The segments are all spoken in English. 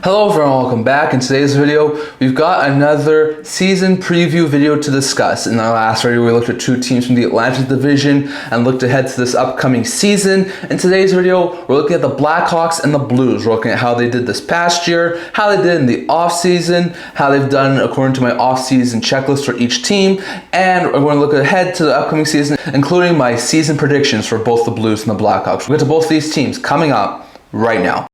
Hello everyone, welcome back. In today's video, we've got another season preview video to discuss. In our last video, we looked at two teams from the Atlantic Division and looked ahead to this upcoming season. In today's video, we're looking at the Blackhawks and the Blues. We're looking at how they did this past year, how they did in the offseason, how they've done according to my offseason checklist for each team, and we're going to look ahead to the upcoming season, including my season predictions for both the Blues and the Blackhawks. We'll get to both these teams coming up right now.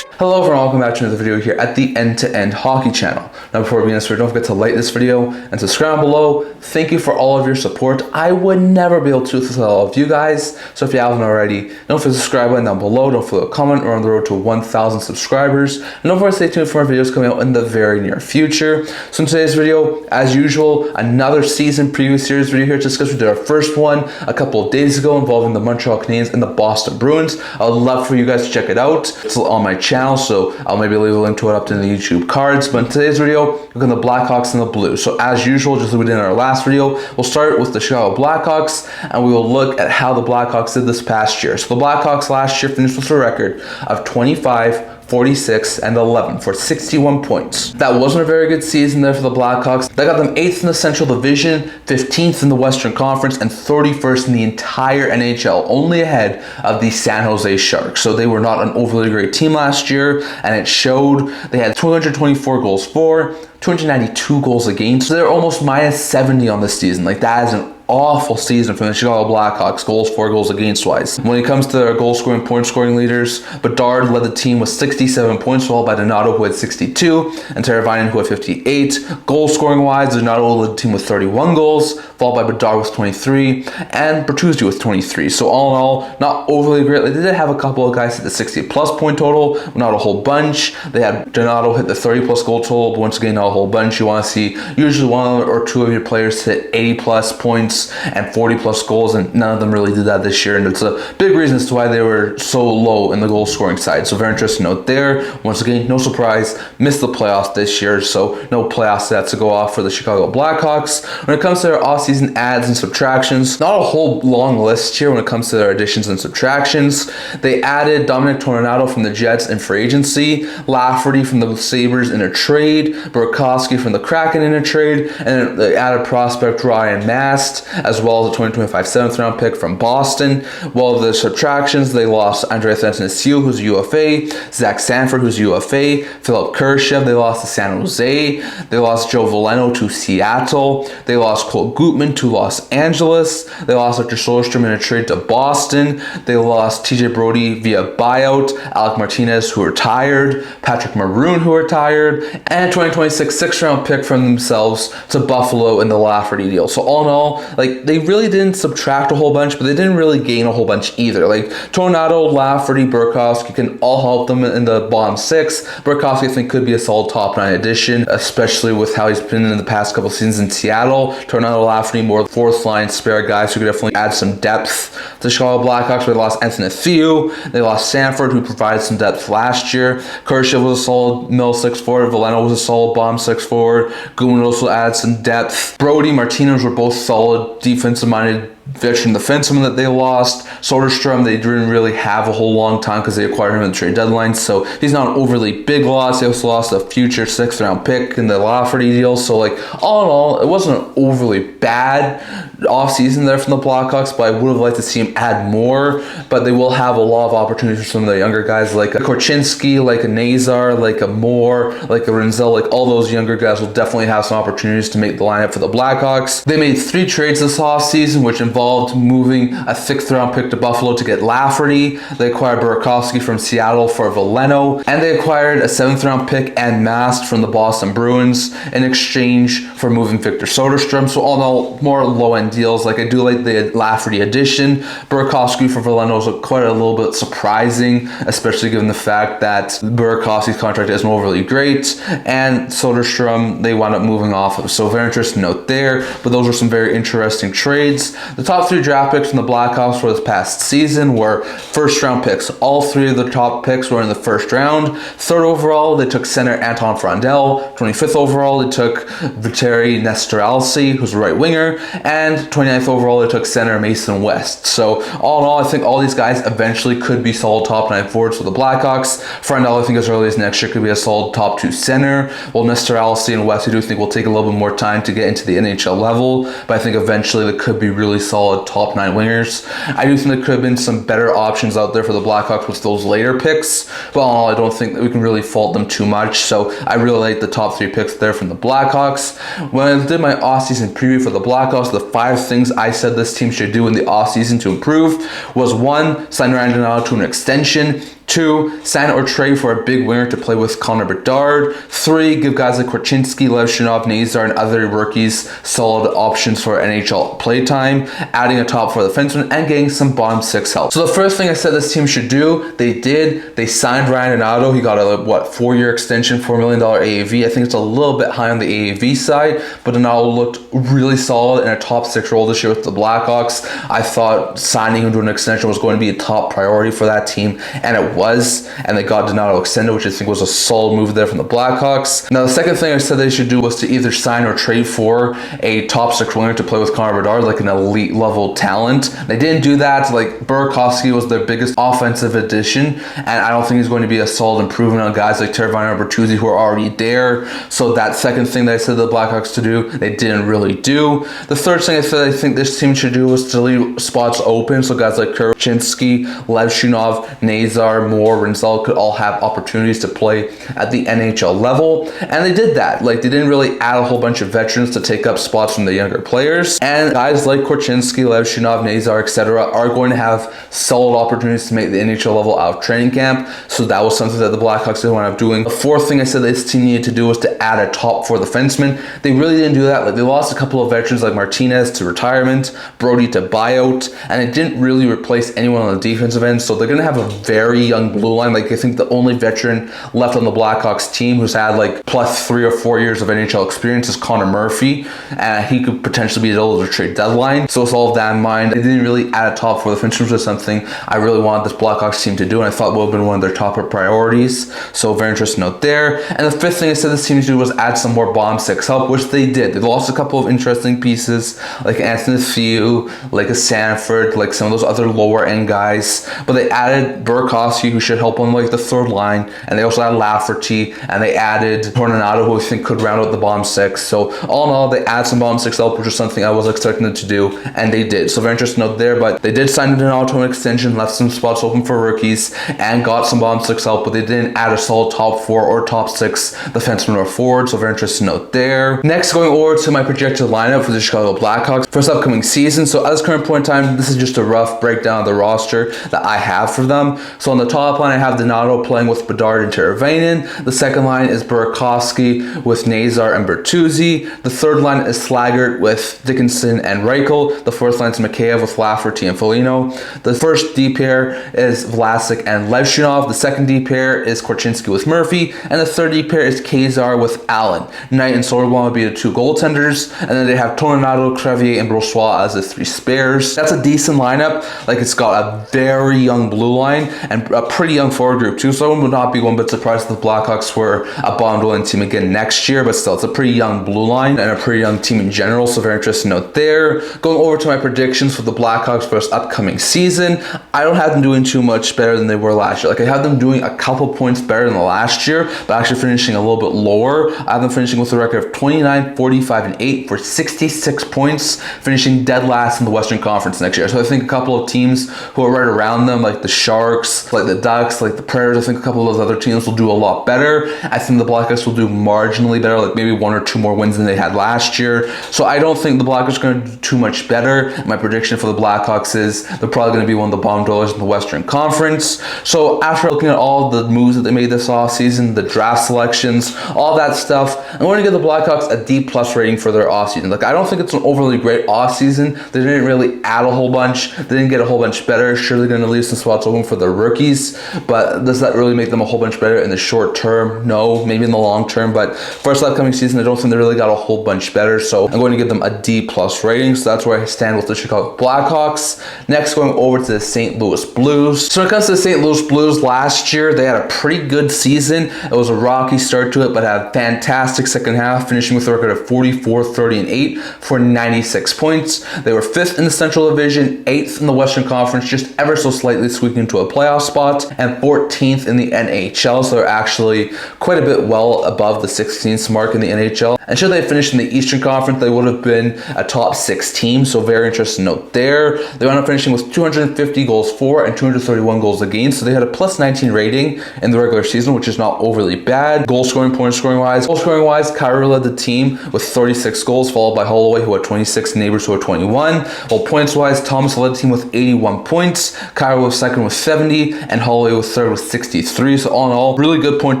Hello everyone, welcome back to another video here at the End-to-End Hockey channel. Now before we begin this video, don't forget to like this video and subscribe below. Thank you for all of your support. I would never be able to do this without all of you guys. So if you haven't already, don't forget to subscribe button down below. Don't forget to comment. We're on the road to 1,000 subscribers. And don't forget to stay tuned for more videos coming out in the very near future. So in today's video, as usual, another season preview series video here to discuss. We did our first one a couple of days ago involving the Montreal Canadiens and the Boston Bruins. I would love for you guys to check it out. It's on my channel, so I'll maybe leave a link to it up in the YouTube cards. But in today's video, we're going to the Blackhawks and the Blues. So as usual, just like we did in our last video, we'll start with the Chicago Blackhawks and we will look at how the Blackhawks did this past year. So the Blackhawks last year finished with a record of 25, 46, and 11 for 61 points. That wasn't a very good season there for the Blackhawks. That got them 8th in the Central Division, 15th in the Western Conference, and 31st in the entire NHL, only ahead of the San Jose Sharks. So they were not an overly great team last year, and it showed. They had 224 goals for, 292 goals against. So they're almost minus 70 on this season. Like, that is an awful season from the Chicago Blackhawks, goals for, goals against wise. When it comes to their goal scoring, point scoring leaders, Bedard led the team with 67 points, followed by Donato, who had 62, and Teravainen, who had 58. Goal scoring wise, Donato led the team with 31 goals, followed by Bedard with 23, and Bertuzzi with 23. So all in all, not overly great. They did have a couple of guys hit the 60-plus point total, not a whole bunch. They had Donato hit the 30-plus goal total, but once again, not a whole bunch. You want to see usually one or two of your players hit 80-plus points and 40-plus goals, and none of them really did that this year, and it's a big reason as to why they were so low in the goal scoring side. So very interesting note there. Once again, no surprise, missed the playoffs this year, so no playoff stats to go off for the Chicago Blackhawks. When it comes to their offseason adds and subtractions, not a whole long list here when it comes to their additions and subtractions. They added Dominic Tornado from the Jets in free agency, Lafferty from the Sabres in a trade, Burakovsky from the Kraken in a trade, and they added prospect Ryan Mast, as well as a 2025 7th round pick from Boston. While the subtractions, they lost Athanasiou, who's UFA, Zach Sanford, who's UFA, Philip Kurashev, they lost to San Jose, they lost Joe Veleno to Seattle, they lost Cole Gutman to Los Angeles, they lost Victor Soderstrom in a trade to Boston, they lost TJ Brody via buyout, Alec Martinez, who retired, Patrick Maroon, who retired, and a 2026 6th round pick from themselves to Buffalo in the Lafferty deal. So all in all, like, they really didn't subtract a whole bunch, but they didn't really gain a whole bunch either. Like, Tornado, Lafferty, Burakovsky can all help them in the bottom 6. Burakovsky, I think, could be a solid top 9 addition, especially with how he's been in the past couple seasons in Seattle. Tornado, Lafferty, more 4th line spare guys who could definitely add some depth to the Chicago Blackhawks. They lost Athanasiou, they lost Sanford, who provided some depth last year. Kurashev was a solid middle 6 forward, Veleno was a solid bottom 6 forward, Gutman also added some depth. Brody, Martinez were both solid defensive-minded veteran defenseman that they lost. Soderstrom, they didn't really have a whole long time because they acquired him in the trade deadline, so he's not an overly big loss. They also lost a future 6th round pick in the Lafferty deal. So, like, all in all, it wasn't an overly bad offseason there from the Blackhawks, but I would have liked to see him add more. But they will have a lot of opportunities for some of the younger guys, like a Korchinski, like a Nazar, like a Moore, like a Renzel. Like, all those younger guys will definitely have some opportunities to make the lineup for the Blackhawks. They made 3 trades this offseason, which involved moving a 6th round pick to Buffalo to get Lafferty. They acquired Burakovsky from Seattle for Veleno, and they acquired a 7th round pick and Mast from the Boston Bruins in exchange for moving Victor Soderstrom. So all in all, more low-end deals. Like, I do like the Lafferty addition. Burakovsky for Veleno is quite a little bit surprising, especially given the fact that Burakovsky's contract isn't overly great, and Soderstrom they wound up moving off of. So very interesting note there, but those are some very interesting trades. The top 3 draft picks from the Blackhawks for this past season were first round picks. All 3 of the top picks were in the first round. 3rd overall, they took center Anton Frandel. 25th overall, they took Viteri Nestoralsi, who's a right winger. And 29th overall, they took center Mason West. So all in all, I think all these guys eventually could be solid top 9 forwards for the Blackhawks. Frandel, I think as early as next year, could be a solid top 2 center. While Nestoralsi and West, I do think will take a little bit more time to get into the NHL level, but I think eventually they could be really solid top 9 wingers. I do think there could have been some better options out there for the Blackhawks with those later picks, but all in all, I don't think that we can really fault them too much. So I really like the top 3 picks there from the Blackhawks. When I did my offseason preview for the Blackhawks, the 5 things I said this team should do in the offseason to improve was 1, sign Ryan Donato to an extension. 2, sign or trade for a big winger to play with Connor Bedard. 3, give guys like Korchinski, Levshunov, Nazar, and other rookies solid options for NHL playtime. Adding a top 4 defenseman and getting some bottom 6 help. So the first thing I said this team should do, they did. They signed Ryan Donato. He got a 4-year extension, $4 million AAV. I think it's a little bit high on the AAV side, but Donato looked really solid in a top 6 role this year with the Blackhawks. I thought signing him to an extension was going to be a top priority for that team, and it was, and they got Donato extended, which I think was a solid move there from the Blackhawks. Now, the second thing I said they should do was to either sign or trade for a top 6 winger to play with Connor Bedard, like an elite level talent. They didn't do that. Like, Burakovsky was their biggest offensive addition, and I don't think he's going to be a solid improvement on guys like Teravainen or Bertuzzi who are already there. So that second thing that I said the Blackhawks to do, they didn't really do. The third thing I said I think this team should do was to leave spots open, so guys like Korchinski, Levshunov, Nazar, Moore, Rinzel could all have opportunities to play at the NHL level, and they did that. Like, they didn't really add a whole bunch of veterans to take up spots from the younger players, and guys like Korchinski, Levshunov, Nazar, etc. are going to have solid opportunities to make the NHL level out of training camp, so that was something that the Blackhawks didn't want to doing. The fourth thing I said this team needed to do was to add a top 4 defenseman. They really didn't do that. Like, they lost a couple of veterans like Martinez to retirement, Brody to buyout, and it didn't really replace anyone on the defensive end, so they're going to have a very young blue line. Like, I think the only veteran left on the Blackhawks team who's had like plus 3 or 4 years of NHL experience is Connor Murphy, and he could potentially be able to trade deadline. So with all of that in mind, they didn't really add a top 4 defenseman, which is something I really wanted this Blackhawks team to do, and I thought would have been one of their top priorities. So very interesting note there. And the fifth thing I said this team to do was add some more bottom 6 help, which they did. They lost a couple of interesting pieces like Athanasiou, like a Sanford, like some of those other lower end guys, but they added Burakovsky, who should help on like the 3rd line, and they also added Lafferty, and they added Tornado, who I think could round out the bottom 6. So all in all, they add some bottom 6 help, which is something I was expecting them to do, and they did. So very interesting note there, but they did sign an auto extension, left some spots open for rookies, and got some bottom 6 help, but they didn't add a solid top 4 or top 6 defenseman or forward. So very interesting note there. Next, going over to my projected lineup for the Chicago Blackhawks for this upcoming season. So at this current point in time, this is just a rough breakdown of the roster that I have for them. So on the top line, I have Donato playing with Bedard and Teravainen. The second line is Burakovsky with Nazar and Bertuzzi. The third line is Slaggert with Dickinson and Reichel. The fourth line is Mikheyev with Lafferty and Foligno. The first D pair is Vlasic and Levshunov. The second D pair is Korchinski with Murphy. And the third D pair is Kazar with Allen. Knight and Soderblom would be the 2 goaltenders. And then they have Tornado, Crevier, and Brossois as the 3 spares. That's a decent lineup. Like, it's got a very young blue line and a pretty young forward group too, so I would not be one bit surprised if the Blackhawks were a bottom dwelling team again next year, but still, it's a pretty young blue line and a pretty young team in general, so very interesting note there. Going over to my predictions for the Blackhawks for this upcoming season, I don't have them doing too much better than they were last year. Like, I have them doing a couple points better than the last year, but actually finishing a little bit lower. I have them finishing with a record of 29, 45, and 8 for 66 points, finishing dead last in the Western Conference next year. So I think a couple of teams who are right around them, like the Sharks, like the Ducks, like the Predators, I think a couple of those other teams will do a lot better. I think the Blackhawks will do marginally better, like maybe 1 or 2 more wins than they had last year. So I don't think the Blackhawks are going to do too much better. My prediction for the Blackhawks is they're probably going to be one of the bottom dwellers in the Western Conference. So after looking at all the moves that they made this offseason, the draft selections, all that stuff, I'm going to give the Blackhawks a D+ rating for their offseason. Like, I don't think it's an overly great offseason. They didn't really add a whole bunch. They didn't get a whole bunch better. Sure, they're going to leave some spots open for the rookies, rookies, but does that really make them a whole bunch better in the short term? No, maybe in the long term, but for this upcoming season, I don't think they really got a whole bunch better, so I'm going to give them a D+ rating. So that's where I stand with the Chicago Blackhawks. Next, going over to the St. Louis Blues. So when it comes to the St. Louis Blues, last year they had a pretty good season. It was a rocky start to it, but had a fantastic second half, finishing with a record of 44-30-8 for 96 points. They were 5th in the Central Division, 8th in the Western Conference, just ever so slightly squeaking into a playoff spot, and 14th in the NHL, so they're actually quite a bit well above the 16th mark in the NHL. And should they finish in the Eastern Conference, they would have been a top 6 team, so very interesting note there. They wound up finishing with 250 goals for and 231 goals against, so they had a +19 rating in the regular season, which is not overly bad. Goal scoring, point scoring wise, Kyrou led the team with 36 goals, followed by Holloway, who had 26, Neighbors, who had 21. While points wise, Thomas led the team with 81 points, Kyrou was second with 70, and Holloway was third with 63. So all in all, really good point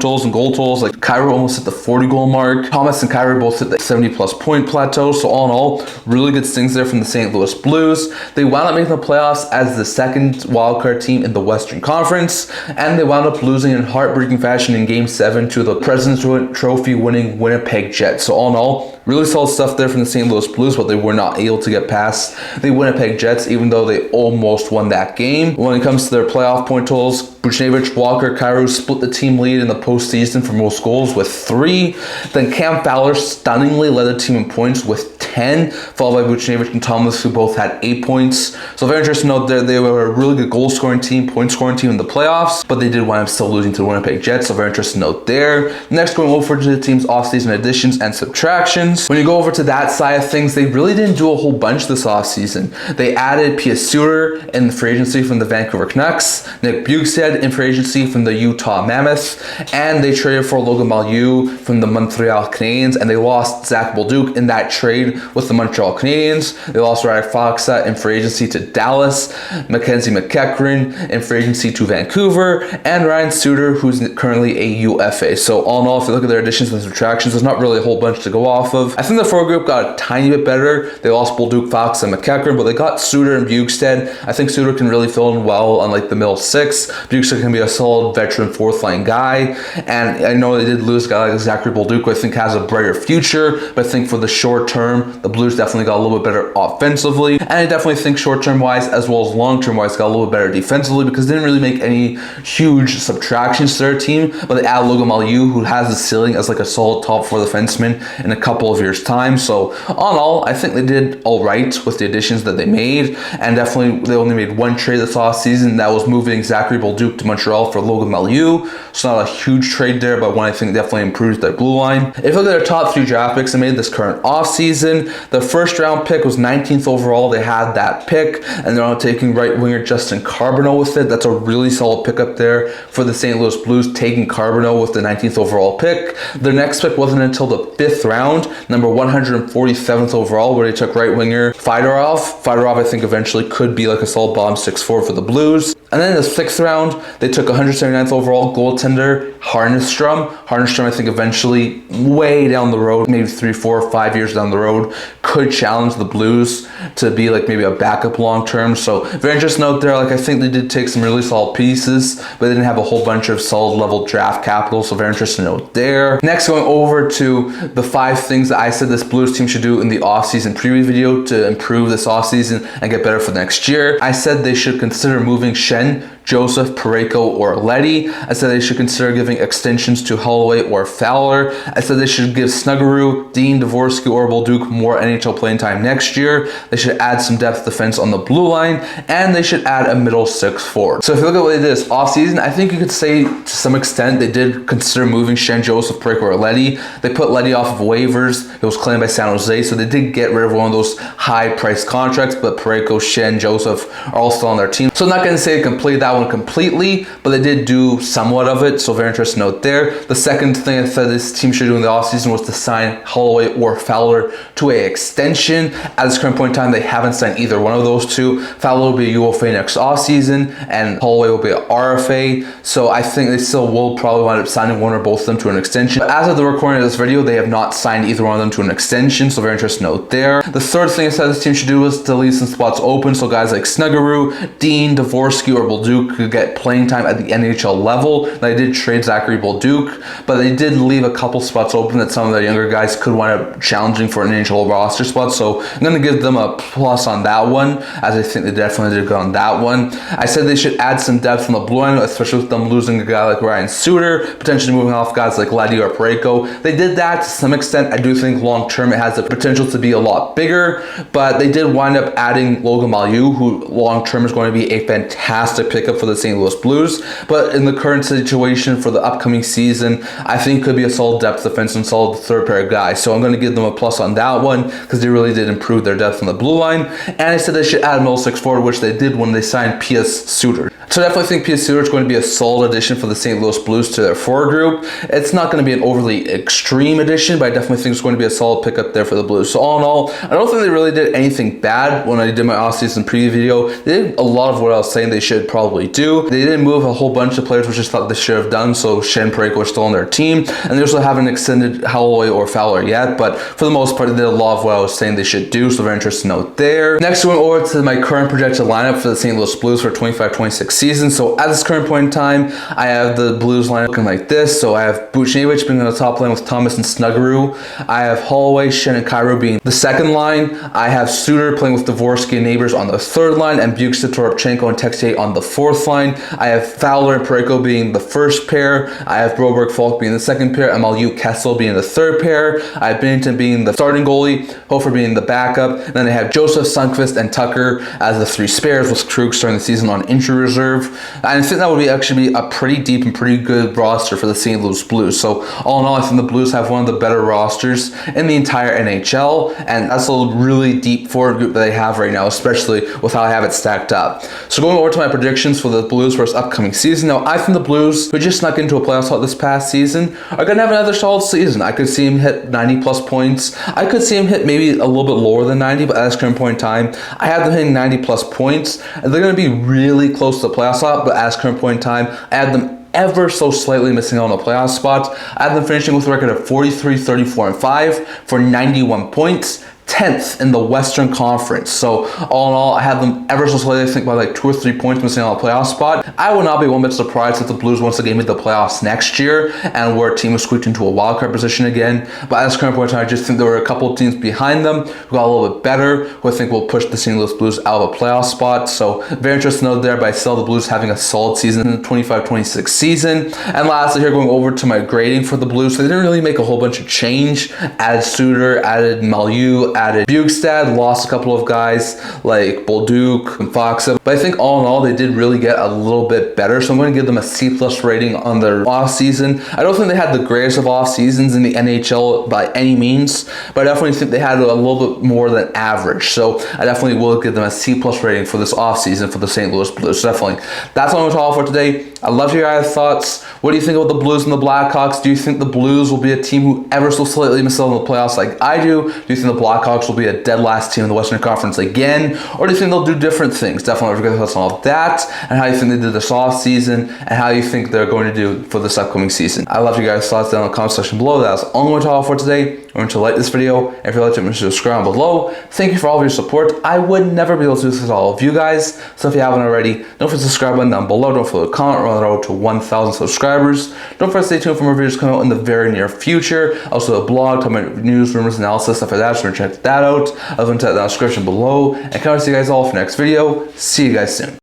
totals and goal totals. Like Kyrou almost hit the 40 goal mark. Thomas and Kyrou both hit the 70+ point plateau. So all in all, really good things there from the St. Louis Blues. They wound up making the playoffs as the second wildcard team in the Western Conference, and they wound up losing in heartbreaking fashion in Game 7 to the President's Trophy winning Winnipeg Jets. So all in all, really solid stuff there from the St. Louis Blues, but they were not able to get past the Winnipeg Jets, even though they almost won that game. When it comes to their playoff point totals, Buchnevich, Walker, Kyrou split the team lead in the postseason for most goals with 3. Then Cam Fowler stunningly led the team in points with 10, followed by Buchnevich and Thomas, who both had 8 points. So very interesting note there, they were a really good goal scoring team, point scoring team in the playoffs, but they did wind up still losing to the Winnipeg Jets, so very interesting note there. Next, going over to the team's offseason additions and subtractions. When you go over to that side of things, they really didn't do a whole bunch this offseason. They added Suter in free agency from the Vancouver Canucks, Nick Bjugstad in free agency from the Utah Mammoth, and they traded for Logan Mailloux from the Montreal Canadiens, and they lost Zach Bolduc in that trade with the Montreal Canadiens. They lost Radek Faksa in free agency to Dallas, Mackenzie McEachran in free agency to Vancouver, and Ryan Suter, who's currently a UFA. So all in all, if you look at their additions and subtractions, there's not really a whole bunch to go off of. I think the forward group got a tiny bit better. They lost Bolduc, Faksa, and McEachran, but they got Suter and Bjugstad. I think Suter can really fill in well on like the middle 6. Bjugstad can be a solid veteran 4th line guy, and I know they did lose a guy like Zachary Bolduc, who I think has a brighter future, but I think for the short term, the Blues definitely got a little bit better offensively, and I definitely think short term wise as well as long term wise got a little bit better defensively, because they didn't really make any huge subtractions to their team, but they add Logan Mailloux, who has the ceiling as like a solid top 4 defenseman in a couple of years time. So all in all, I think they did all right with the additions that they made, and definitely they only made one trade this offseason. That was moving Zachary Bolduc to Montreal for Logan Mailloux. So not a huge trade there, but one I think definitely improves their blue line. If you look at their top 3 draft picks they made this current offseason, the first round pick was 19th overall. They had that pick, and they're now taking right winger Justin Carbonneau with it. That's a really solid pickup there for the St. Louis Blues, taking Carbonneau with the 19th overall pick. Their next pick wasn't until the 5th round, number 147th overall, where they took right winger Fedorov. Fedorov, I think, eventually could be like a solid bottom 6-4 for the Blues. And then in the 6th round, they took 179th overall goaltender Harnestrom. Harnestrom, I think, eventually, way down the road, maybe 3, 4, 5 years down the road, could challenge the Blues to be like maybe a backup long term. So very interesting note there. Like I think they did take some really solid pieces, but they didn't have a whole bunch of solid level draft capital. So very interesting note there. Next, going over to the 5 things that I said this Blues team should do in the offseason preview video to improve this offseason and get better for next year. I said they should consider moving Schenn, Joseph, Parayko, or Leddy. I said they should consider giving extensions to Holloway or Fowler. I said they should give Snuggerud, Dean, Dvorsky, or Bolduc more NHL playing time next year. They should add some depth defense on the blue line, and they should add a middle 6 forward. So if you look at what they did this offseason, I think you could say to some extent they did consider moving Schenn, Joseph, Parayko, or Leddy. They put Leddy off of waivers. It was claimed by San Jose, so they did get rid of one of those high-priced contracts, but Parayko, Schenn, Joseph are all still on their team. So I'm not going to say complete that one completely, but they did do somewhat of it, so very interesting note there. The second thing I said this team should do in the offseason was to sign Holloway or Fowler to an extension. At this current point in time, they haven't signed either one of those two. Fowler will be a UFA next offseason, and Holloway will be an RFA, so I think they still will probably wind up signing one or both of them to an extension. But as of the recording of this video, they have not signed either one of them to an extension, so very interesting note there. The third thing I said this team should do was to leave some spots open, so guys like Snuggerud, Dean, Dvorsky, or Bolduc Bolduc could get playing time at the NHL level. They did trade Zachary Bolduc, but they did leave a couple spots open that some of the younger guys could wind up challenging for an NHL roster spot. So I'm going to give them a plus on that one, as I think they definitely did good on that one. I said they should add some depth on the blue line, especially with them losing a guy like Ryan Suter, potentially moving off guys like Leddy or Burakovsky. They did that to some extent. I do think long term it has the potential to be a lot bigger, but they did wind up adding Bolduc and Mailloux, who long term is going to be a fantastic pickup for the St. Louis Blues. But in the current situation for the upcoming season, I think could be a solid depth defense and solid third pair guy. So I'm going to give them a plus on that one, because they really did improve their depth on the blue line. And I said they should add middle six forward, which they did when they signed P.S. Suter. So I definitely think P.S. Suter is going to be a solid addition for the St. Louis Blues to their forward group. It's not going to be an overly extreme addition, but I definitely think it's going to be a solid pickup there for the Blues. So all in all, I don't think they really did anything bad when I did my offseason preview video. They did a lot of what I was saying they should probably do. They didn't move a whole bunch of players, which I thought they should have done. So Shen Paraiko was still on their team, and they also haven't extended Holloway or Fowler yet. But for the most part, they did a lot of what I was saying they should do. So very interesting note there. Next, going over to my current projected lineup for the St. Louis Blues for 25-26 season. So at this current point in time, I have the Blues lineup looking like this. So I have Buchnevich being on the top line with Thomas and Snuggerud. I have Holloway, Shen, and Cairo being the second line. I have Suter playing with Dvorsky and Neighbors on the third line, and Bukestad, Toropchenko, and Texier on the fourth line. I have Fowler and Paraiko being the first pair. I have Broberg, Falk being the second pair, and Mailloux, Kessel being the third pair. I have Binnington being the starting goalie, Hofer being the backup. And then I have Joseph, Sundqvist, and Tucker as the three spares, with Krug starting the season on injury reserve. And I think that would be actually be a pretty deep and pretty good roster for the St. Louis Blues. So all in all, I think the Blues have one of the better rosters in the entire NHL, and that's a really deep forward group that they have right now, especially with how I have it stacked up. So going over to my predictions for the Blues for this upcoming season. Now, I think the Blues, who just snuck into a playoff spot this past season, are going to have another solid season. I could see him hit 90 plus points. I could see him hit maybe a little bit lower than 90, but at this current point in time, I have them hitting 90 plus points, and they're going to be really close to the playoff spot, but at this current point in time, I have them ever so slightly missing out on a playoff spot. I have them finishing with a record of 43, 34, and 5 for 91 points. 10th in the Western Conference. So all in all, I have them ever so slightly, I think by like 2 or 3 points missing on a playoff spot. I would not be one bit surprised if the Blues once again made the playoffs next year and where a team was squeaked into a wildcard position again. But at this current point in time, I just think there were a couple of teams behind them who got a little bit better, who I think will push the St. Louis Blues out of a playoff spot. So very interesting note there, but I still have the Blues having a solid season in the 25-26 season. And lastly, here going over to my grading for the Blues. So they didn't really make a whole bunch of change. Added Suter, added Mailloux, added Bukestad, lost a couple of guys like Bolduc and Fox. But I think all in all, they did really get a little bit better. So I'm going to give them a C+ rating on their off season. I don't think they had the greatest of off seasons in the NHL by any means, but I definitely think they had a little bit more than average. So I definitely will give them a C+ rating for this off season for the St. Louis Blues. So definitely, that's all I'm going to talk for today. I'd love to hear your guys' thoughts. What do you think about the Blues and the Blackhawks? Do you think the Blues will be a team who ever so slightly misses out in the playoffs like I do? Do you think the Blackhawks will be a dead last team in the Western Conference again? Or do you think they'll do different things? Definitely forget your thoughts on all of that, and how you think they did this off season, and how you think they're going to do for this upcoming season. I'd love your guys' thoughts down in the comment section below. That's all I'm going to talk for today. Remember to like this video. If you liked it, make sure to subscribe below. Thank you for all of your support. I would never be able to do this with all of you guys. So if you haven't already, don't forget to subscribe button down below. Don't forget to comment. We're on the road to 1,000 subscribers. Don't forget to stay tuned for more videos coming out in the very near future. Also a blog, talking about news, rumors, analysis, stuff like that. So check that out. I'll link to that in the description below. And can't wait to see you guys all for the next video. See you guys soon.